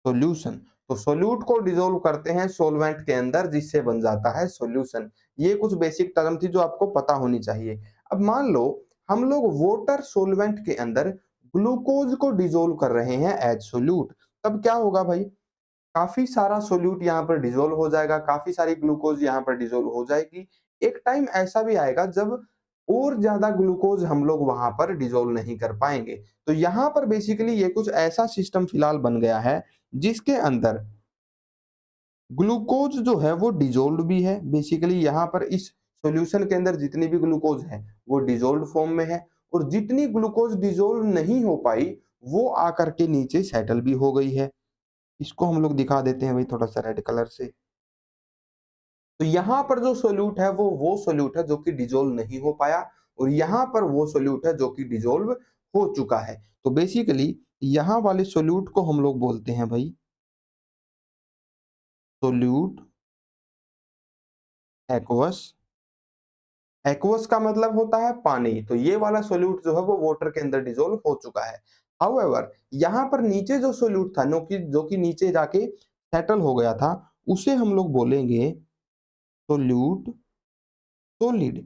सॉल्यूशन। तो सोल्यूट को डिसॉल्व करते हैं सोलवेंट के अंदर, जिससे बन जाता है सॉल्यूशन। ये कुछ बेसिक टर्म थी जो आपको पता होनी चाहिए। अब मान लो हम लोग वाटर सोलवेंट के अंदर ग्लूकोज को डिसॉल्व कर रहे हैं एज सोल्यूट, तब क्या होगा भाई, काफी सारा सोल्यूट यहाँ पर डिसॉल्व हो जाएगा, काफी सारी ग्लूकोज यहाँ पर डिसॉल्व हो जाएगी। एक टाइम ऐसा भी आएगा जब और ज्यादा ग्लूकोज हम लोग वहां पर डिसॉल्व नहीं कर पाएंगे। तो यहाँ पर बेसिकली ये कुछ ऐसा सिस्टम फिलहाल बन गया है जिसके अंदर ग्लूकोज जो है वो डिसॉल्व भी है। बेसिकली यहाँ पर इस सॉल्यूशन के अंदर जितनी भी ग्लूकोज है वो डिसॉल्व फॉर्म में है, और जितनी ग्लूकोज डिसॉल्व नहीं हो पाई वो आकर के नीचे सेटल भी हो गई है। इसको हम लोग दिखा देते हैं भाई थोड़ा सा रेड कलर से। तो यहाँ पर जो सोल्यूट है वो सोल्यूट है जो कि डिसॉल्व नहीं हो पाया, और यहाँ पर वो सोल्यूट है जो कि डिसॉल्व हो चुका है। तो बेसिकली यहाँ वाले सोल्यूट को हम लोग बोलते हैं भाई सोल्यूट एक्वस। एक्वस का मतलब होता है पानी। तो ये वाला सोल्यूट जो है वो वाटर के अंदर डिसॉल्व हो चुका है। हाउएवर यहाँ पर नीचे जो सोल्यूट था, जो कि नीचे जाके सेटल हो गया था, उसे हम लोग बोलेंगे सोल्यूट सोलिड।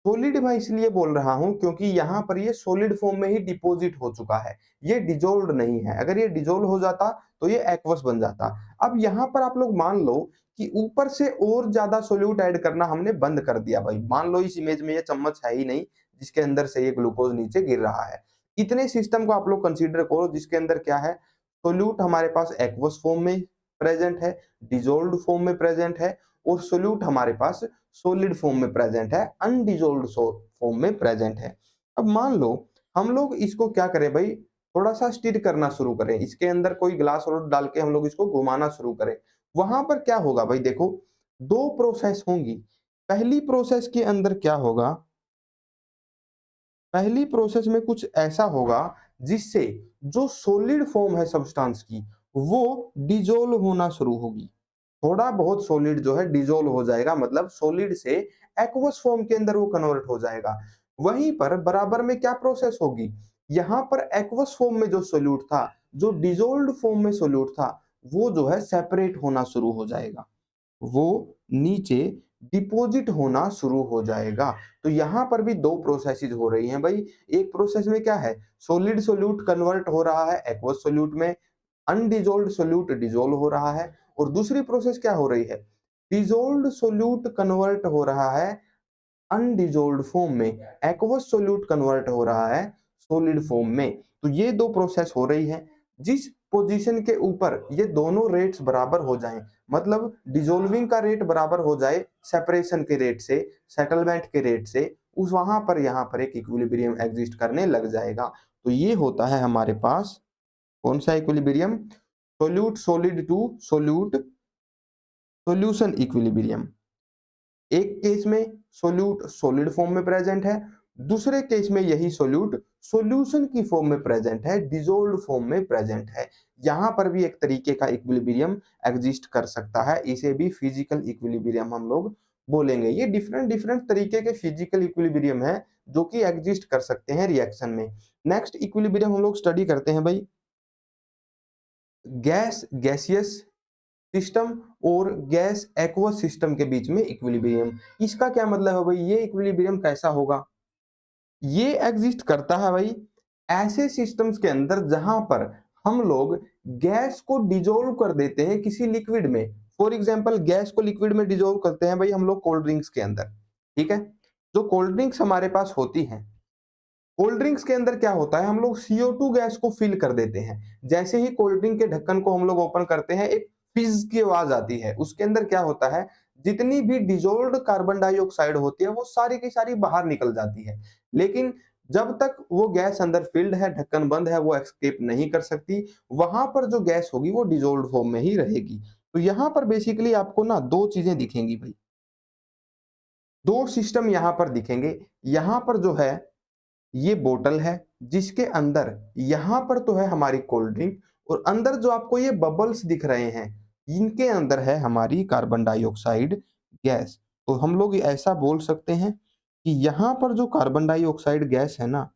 सोलिड मैं इसलिए बोल रहा हूं क्योंकि यहां पर ये सोलिड फॉर्म में ही डिपॉजिट हो चुका है, ये डिजोल्व नहीं है। अगर ये डिजोल्व हो जाता तो ये एक्वस बन जाता। अब यहां पर आप लोग मान लो कि ऊपर से और ज्यादा सोल्यूट ऐड करना हमने बंद कर दिया भाई। मान लो इस इमेज में ये चम्मच है ही नहीं जिसके अंदर से ये ग्लूकोज नीचे गिर रहा है। इतने सिस्टम को आप लोग कंसीडर करो जिसके अंदर क्या है, सोल्यूट हमारे पास एक्वस फॉर्म में प्रेजेंट है, डिजोल्व फॉर्म में प्रेजेंट है, और सोल्यूट हमारे पास सॉलिड फॉर्म में प्रेजेंट है, अनडिजोल्व्ड फॉर्म में प्रेजेंट है। अब मान लो हम लोग इसको क्या करें भाई, थोड़ा सा स्टिर करना शुरू करें, इसके अंदर कोई ग्लास और डाल के हम लोग इसको घुमाना शुरू करें। वहां पर क्या होगा भाई, देखो दो प्रोसेस होंगी। पहली प्रोसेस के अंदर क्या होगा, पहली प्रोसेस में कुछ ऐसा होगा जिससे जो सॉलिड फॉर्म है सब्सटेंस की वो डिजोल्व होना शुरू होगी। थोड़ा बहुत सॉलिड जो है डिजोल्व हो जाएगा, मतलब सॉलिड से एक्वस फॉर्म के अंदर वो कन्वर्ट हो जाएगा। वहीं पर बराबर में क्या प्रोसेस होगी, यहां पर एक्वस फॉर्म में जो सोल्यूट था, जो डिजोल्व्ड फॉर्म में सोल्यूट था, वो जो है सेपरेट होना शुरू हो जाएगा, वो नीचे डिपॉजिट होना शुरू हो जाएगा। तो यहां पर भी दो प्रोसेसेस हो रही हैं भाई। एक प्रोसेस में क्या है, सॉलिड सोल्यूट कन्वर्ट हो रहा है एक्वस सोल्यूट में, अनडिजोल्व्ड सोल्यूट डिजोल्व हो रहा है। और दूसरी प्रोसेस क्या हो रही है, डिजोल्व्ड सोल्यूट कन्वर्ट हो रहा है अनडिजोल्व्ड फॉर्म में, एक्वस सोल्यूट कन्वर्ट हो रहा है सॉलिड फॉर्म में। तो ये दो प्रोसेस हो रही है। जिस पोजीशन के ऊपर ये दोनों रेट्स बराबर हो जाएं, मतलब डिजोल्विंग का रेट बराबर हो जाए सेपरेशन के रेट से, सेटलमेंट के रेट से, उस वहां पर यहाँ पर एक इक्विलिब्रियम एग्जिस्ट करने लग जाएगा। तो ये होता है हमारे पास कौन सा equilibrium, solute solid to solute solution equilibrium. एक केस में सोल्यूट सॉलिड फॉर्म में प्रेजेंट है, दूसरे केस में यही सोल्यूट सॉल्यूशन की फॉर्म में प्रेजेंट है, डिजोल्व्ड फॉर्म में प्रेजेंट है। यहां पर भी एक तरीके का इक्विलिब्रियम एग्जिस्ट कर सकता है, इसे भी फिजिकल इक्विलिब्रियम हम लोग बोलेंगे। ये डिफरेंट डिफरेंट तरीके के फिजिकल इक्विलिब्रियम है जो कि एग्जिस्ट कर सकते हैं रिएक्शन में। नेक्स्ट इक्विलिब्रियम हम लोग स्टडी करते हैं भाई, गैस गैसियस सिस्टम और गैस एक्वस सिस्टम के बीच में इक्विलिब्रियम। इसका क्या मतलब है भाई, ये इक्विलिब्रियम कैसा होगा, ये एग्जिस्ट करता है भाई ऐसे सिस्टम्स के अंदर जहां पर हम लोग गैस को डिजोल्व कर देते हैं किसी लिक्विड में। फॉर एग्जांपल गैस को लिक्विड में डिजोल्व करते हैं भाई हम लोग कोल्ड ड्रिंक्स के अंदर, ठीक है। जो कोल्ड ड्रिंक्स हमारे पास होती हैं, कोल्ड ड्रिंक्स के अंदर क्या होता है, हम लोग CO2 गैस को फिल कर देते हैं। जैसे ही कोल्ड ड्रिंक के ढक्कन को हम लोग ओपन करते हैं, एक फिज की आवाज आती है। उसके अंदर क्या होता है, जितनी भी डिजोल्व्ड कार्बन डाइऑक्साइड होती है वो सारी की सारी बाहर निकल जाती है। लेकिन जब तक वो गैस अंदर फिल्ड है, ढक्कन बंद है, वो एस्केप नहीं कर सकती। वहां पर जो गैस होगी वो डिजोल्व्ड फॉर्म में ही रहेगी। तो यहाँ पर बेसिकली आपको ना दो चीजें दिखेंगी भाई, दो सिस्टम यहाँ पर दिखेंगे। यहाँ पर जो है ये बोतल है जिसके अंदर यहां पर तो है हमारी कोल्ड ड्रिंक, और अंदर जो आपको ये बबल्स दिख रहे हैं इनके अंदर है हमारी कार्बन डाइऑक्साइड गैस। तो हम लोग ऐसा बोल सकते हैं कि यहां पर जो कार्बन डाइऑक्साइड गैस है ना,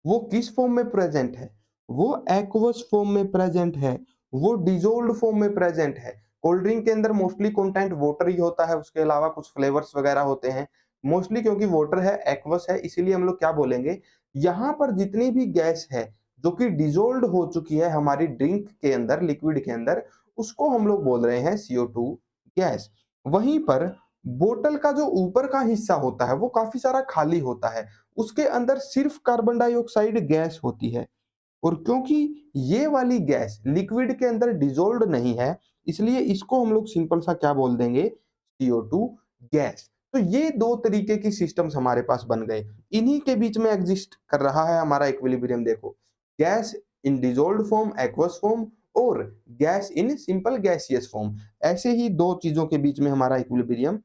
वो किस फॉर्म में प्रेजेंट है, वो एक्वस फॉर्म में प्रेजेंट है, वो डिजोल्व्ड फॉर्म में प्रेजेंट है। कोल्ड ड्रिंक के अंदर मोस्टली कंटेंट वाटर ही होता है, उसके अलावा कुछ फ्लेवर्स वगैरह होते हैं। मोस्टली क्योंकि वाटर है, एक्वस है, इसीलिए हम लोग क्या बोलेंगे, यहाँ पर जितनी भी गैस है जो कि डिजोल्व्ड हो चुकी है हमारी ड्रिंक के अंदर, लिक्विड के अंदर, उसको हम लोग बोल रहे हैं CO2 गैस। वहीं पर बोतल का जो ऊपर का हिस्सा होता है वो काफी सारा खाली होता है, उसके अंदर सिर्फ कार्बन डाइऑक्साइड गैस होती है। और क्योंकि ये वाली गैस लिक्विड के अंदर डिजोल्व्ड नहीं है, इसलिए इसको हम लोग सिंपल सा क्या बोल देंगे, CO2 गैस। तो ये दो तरीके की सिस्टम्स हमारे पास बन गए, इन्हीं के बीच में एग्जिस्ट कर रहा है हमारा इक्विलिब्रियम। देखो, gas in dissolved form aqueous form, और gas in simple gaseous form, ऐसे ही दो चीजों के बीच में हमारा इक्विलिब्रियम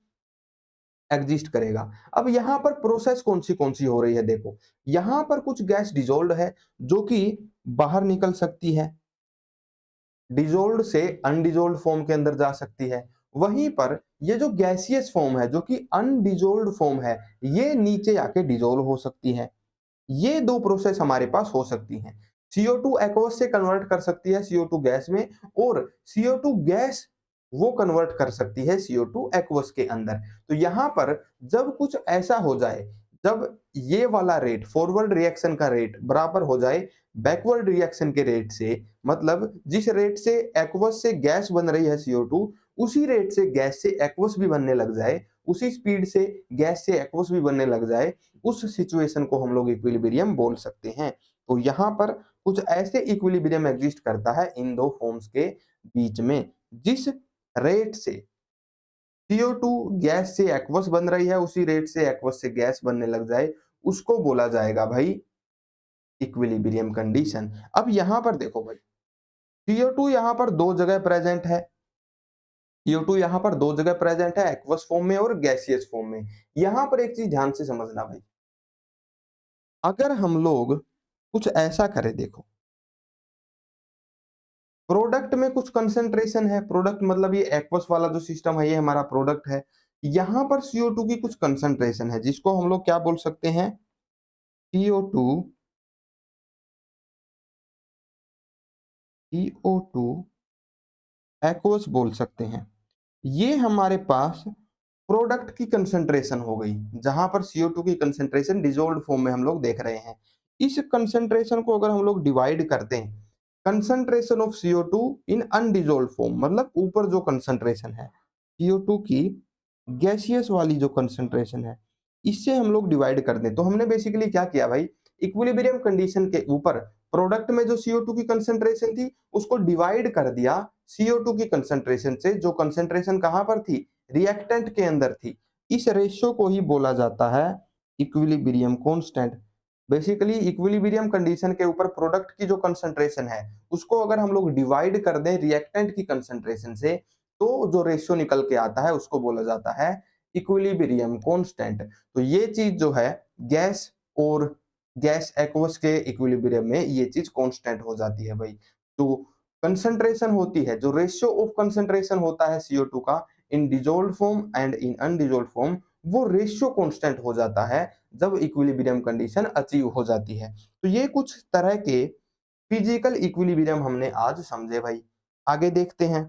एग्जिस्ट करेगा। अब यहाँ पर प्रोसेस कौन सी हो रही है, देखो यहाँ पर कुछ गैस डिजोल्व है जो कि बाहर निकल सकती है, डिजोल्व से अनडिजोल्व फॉर्म के अंदर जा सकती है। वहीं पर ये जो गैसियस फॉर्म है जो कि अनडिजोल्व फॉर्म है, ये नीचे आके डिजोल्व हो सकती है। ये दो प्रोसेस हमारे पास हो सकती हैं। CO2 एक्वस से कन्वर्ट कर सकती है CO2 गैस में, और CO2 गैस वो कन्वर्ट कर सकती है CO2 एक्वस के अंदर। तो यहाँ पर जब कुछ ऐसा हो जाए, जब ये वाला रेट फॉरवर्ड रिएक्शन का रेट बराबर हो जाए बैकवर्ड रिएक्शन के रेट से, मतलब जिस रेट से एक्वस से गैस बन रही है CO2, उसी रेट से गैस से एक्वस भी बनने लग जाए, उसी स्पीड से गैस से एक्वस भी बनने लग जाए, उस सिचुएशन को हम लोग इक्विलिब्रियम बोल सकते हैं। तो यहाँ पर कुछ ऐसे इक्विलिब्रियम एग्जिस्ट करता है इन दो फॉर्म्स के बीच में, जिस रेट से CO2 गैस से एक्वस बन रही है, उसी रेट से एक्वस से गैस बनने लग जाए, उसको बोला जाएगा भाई इक्विलिब्रियम कंडीशन। अब यहां पर देखो भाई, CO2 यहां पर दो जगह प्रेजेंट है, CO2 यहां पर दो जगह प्रेजेंट है, एक्वस फॉर्म में और गैसियस फॉर्म में। यहां पर एक चीज ध्यान से समझना भाई, अगर हम लोग कुछ ऐसा करें, देखो प्रोडक्ट में कुछ कंसंट्रेशन है, प्रोडक्ट मतलब ये एक्वस वाला जो सिस्टम है ये हमारा प्रोडक्ट है, यहां पर CO2 की कुछ कंसंट्रेशन है जिसको हम लोग क्या बोल सकते हैं, CO2 CO2 एक्वस बोल सकते हैं। ये हमारे पास प्रोडक्ट की कंसंट्रेशन हो गई, जहां पर CO2 की कंसंट्रेशन डिसॉल्व्ड फॉर्म में हम लोग देख रहे हैं। इस कंसंट्रेशन को अगर हम लोग डिवाइड कर दें, concentration of CO2 in undissolved form, मतलब ऊपर जो कंसंट्रेशन है CO2 की गैसियस वाली जो कंसंट्रेशन है, इससे हम लोग डिवाइड कर दें, तो हमने बेसिकली क्या किया भाई, इक्विलिब्रियम कंडीशन के ऊपर प्रोडक्ट में जो CO2 की कंसंट्रेशन थी उसको डिवाइड कर दिया CO2 की कंसंट्रेशन से, जो कंसंट्रेशन कहां पर थी, रिएक्टेंट के अंदर थी। इस रेशियो को ही बोला जाता है equilibrium constant. Basically equilibrium condition के ऊपर प्रोडक्ट की जो कंसंट्रेशन है उसको अगर हम लोग डिवाइड कर दें रिएक्टेंट की कंसंट्रेशन से, तो जो रेशियो निकल के आता है उसको बोला जाता है इक्विलिब्रियम कांस्टेंट। तो ये चीज जो है गैस और गैस एक्वस के इक्विलिब्रियम में ये चीज कांस्टेंट हो जाती है भाई। तो कंसंट्रेशन होती है, जो रेशियो ऑफ कंसंट्रेशन होता है CO2 का in dissolved form and in undissolved form, वो रेशियो कांस्टेंट हो जाता है जब इक्विलिब्रियम कंडीशन अचीव हो जाती है। तो ये कुछ तरह के फिजिकल इक्विलिब्रियम हमने आज समझे भाई। आगे देखते हैं,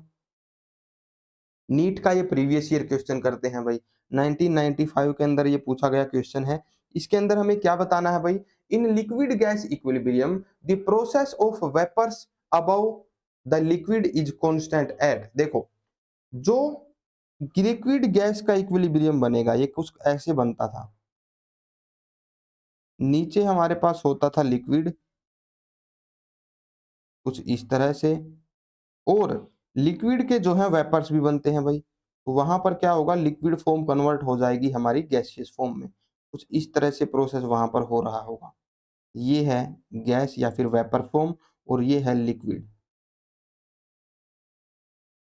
नीट का ये प्रीवियस ईयर क्वेश्चन करते हैं भाई, 1995 के अंदर ये पूछा गया क्वेश्चन है। इसके अंदर हमें क्या बताना है भाई, in liquid gas equilibrium the process of vapours above the liquid is constant at. देखो जो लिक्विड गैस का इक्विलिब्रियम बनेगा ये कुछ ऐसे बनता था, नीचे हमारे पास होता था लिक्विड कुछ इस तरह से, और लिक्विड के जो है वेपर्स भी बनते हैं भाई, तो वहां पर क्या होगा, लिक्विड फॉर्म कन्वर्ट हो जाएगी हमारी गैसियस फॉर्म में, कुछ इस तरह से प्रोसेस वहां पर हो रहा होगा। ये है गैस या फिर वेपर फॉर्म और ये है लिक्विड।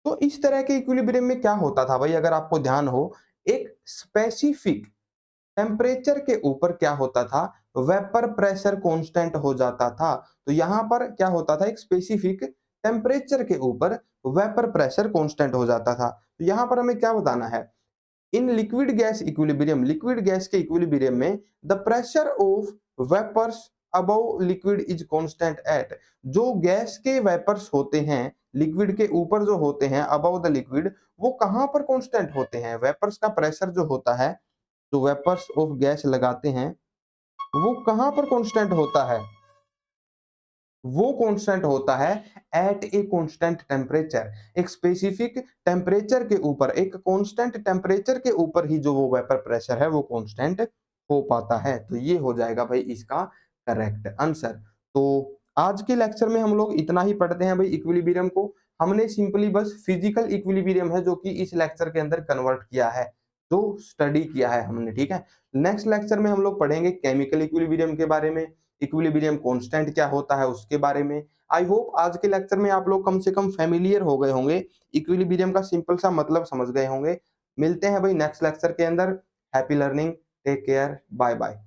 तो इस तरह के इक्विलिब्रियम में क्या होता था भाई, अगर आपको ध्यान हो, एक स्पेसिफिक टेम्परेचर के ऊपर क्या होता था, वेपर प्रेशर कांस्टेंट हो जाता था। तो यहां पर क्या होता था, एक स्पेसिफिक टेम्परेचर के ऊपर वेपर प्रेशर कांस्टेंट हो जाता था। तो यहां पर हमें क्या बताना है, in liquid gas equilibrium, liquid gas के इक्विलिब्रियम में the pressure of vapours above liquid is constant at, जो गैस के वेपर्स होते हैं लिक्विड के ऊपर जो होते हैं अबव द लिक्विड, वो कहां पर कांस्टेंट होते हैं, वेपर्स का प्रेशर जो होता है, जो वेपर्स ऑफ गैस लगाते हैं वो कहां पर कांस्टेंट होता है, वो कांस्टेंट होता है एट ए कांस्टेंट टेम्परेचर, एक स्पेसिफिक टेम्परेचर के ऊपर, एक कांस्टेंट टेम्परेचर के ऊपर ही जो वो वेपर प्रेशर है वो कांस्टेंट हो पाता है। तो ये हो जाएगा भाई इसका करेक्ट आंसर। तो आज के लेक्चर में हम लोग इतना ही पढ़ते हैं भाई इक्विलिब्रियम को, हमने सिंपली बस फिजिकल इक्विलिब्रियम है जो कि इस लेक्चर के अंदर कन्वर्ट किया है, जो स्टडी किया है हमने, ठीक है। नेक्स्ट लेक्चर में हम लोग पढ़ेंगे केमिकल इक्विलिब्रियम के बारे में, इक्विलिब्रियम कांस्टेंट क्या होता है उसके बारे में। आई होप आज के लेक्चर में आप लोग कम से कम फेमिलियर हो गए होंगे, इक्विलिब्रियम का सिंपल सा मतलब समझ गए होंगे। मिलते हैं भाई नेक्स्ट लेक्चर के अंदर। Happy learning, take care, bye bye.